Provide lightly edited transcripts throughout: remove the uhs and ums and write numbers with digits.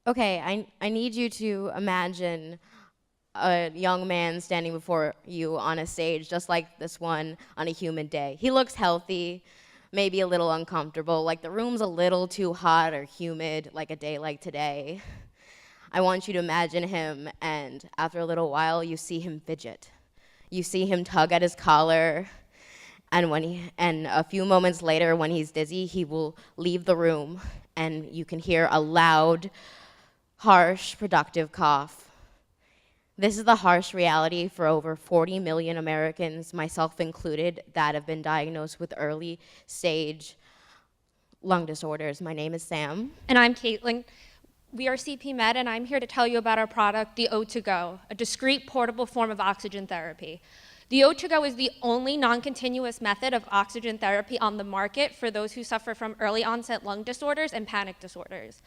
Okay, I need you to imagine a young man standing before you on a stage, just like this one on a humid day. He looks healthy, maybe a little uncomfortable, like the room's a little too hot or humid, like a day like today. I want you to imagine him, and after a little while, you see him fidget. You see him tug at his collar, and a few moments later, when he's dizzy, he will leave the room, and you can hear a loud, harsh, productive cough. This is the harsh reality for over 40 million Americans, myself included, that have been diagnosed with early stage lung disorders. My name is Sam. And I'm Caitlin. We are CP Med, and I'm here to tell you about our product, the O2Go, a discrete portable form of oxygen therapy. The O2Go is the only non-continuous method of oxygen therapy on the market for those who suffer from early onset lung disorders and panic disorders.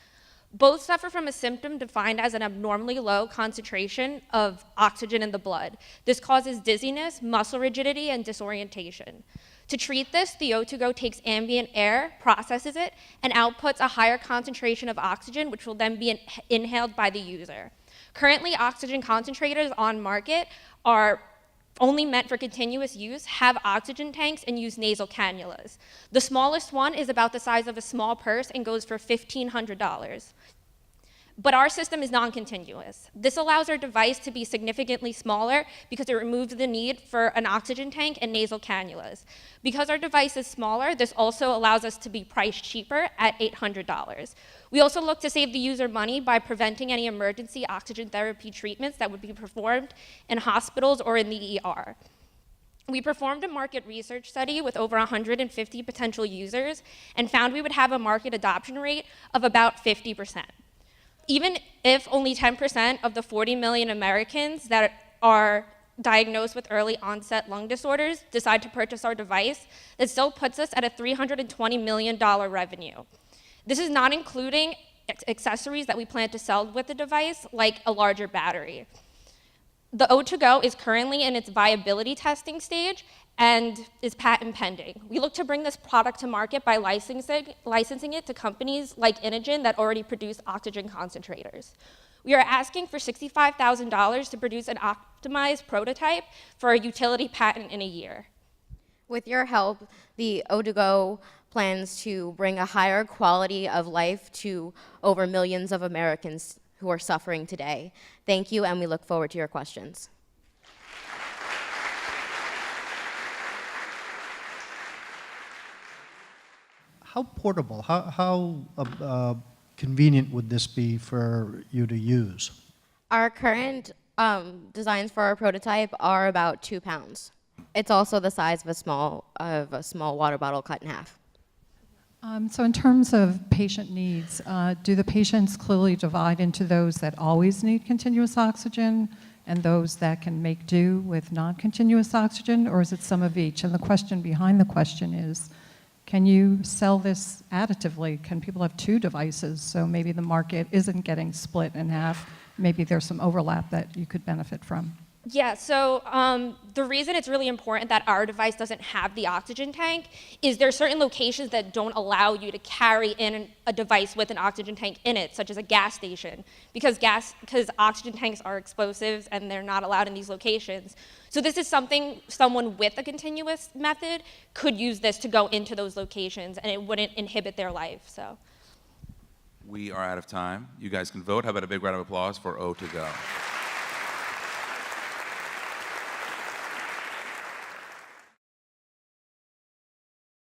Both suffer from a symptom defined as an abnormally low concentration of oxygen in the blood. This causes dizziness, muscle rigidity, and disorientation. To treat this, the O2Go takes ambient air, processes it, and outputs a higher concentration of oxygen, which will then be inhaled by the user. Currently, oxygen concentrators on market are only meant for continuous use, have oxygen tanks, and use nasal cannulas. The smallest one is about the size of a small purse and goes for $1,500. But our system is non-continuous. This allows our device to be significantly smaller because it removes the need for an oxygen tank and nasal cannulas. Because our device is smaller, this also allows us to be priced cheaper at $800. We also look to save the user money by preventing any emergency oxygen therapy treatments that would be performed in hospitals or in the ER. We performed a market research study with over 150 potential users and found we would have a market adoption rate of about 50%. Even if only 10% of the 40 million Americans that are diagnosed with early onset lung disorders decide to purchase our device, that still puts us at a $320 million revenue. This is not including accessories that we plan to sell with the device, like a larger battery. The O2Go is currently in its viability testing stage and is patent pending. We look to bring this product to market by licensing it to companies like Inogen that already produce oxygen concentrators. We are asking for $65,000 to produce an optimized prototype for a utility patent in a year. With your help, the O2Go plans to bring a higher quality of life to over millions of Americans who are suffering today. Thank you, and we look forward to your questions. How portable, how convenient would this be for you to use? Our current designs for our prototype are about 2 pounds. It's also the size of a small water bottle cut in half. So in terms of patient needs, do the patients clearly divide into those that always need continuous oxygen and those that can make do with non-continuous oxygen, or is it some of each? And the question behind the question is, can you sell this additively? Can people have 2 devices so maybe the market isn't getting split in half? Maybe there's some overlap that you could benefit from. Yeah, so the reason it's really important that our device doesn't have the oxygen tank is there are certain locations that don't allow you to carry in a device with an oxygen tank in it, such as a gas station, because oxygen tanks are explosives and they're not allowed in these locations. So this is something someone with a continuous method could use this to go into those locations, and it wouldn't inhibit their life. So we are out of time. You guys can vote. How about a big round of applause for O2Go?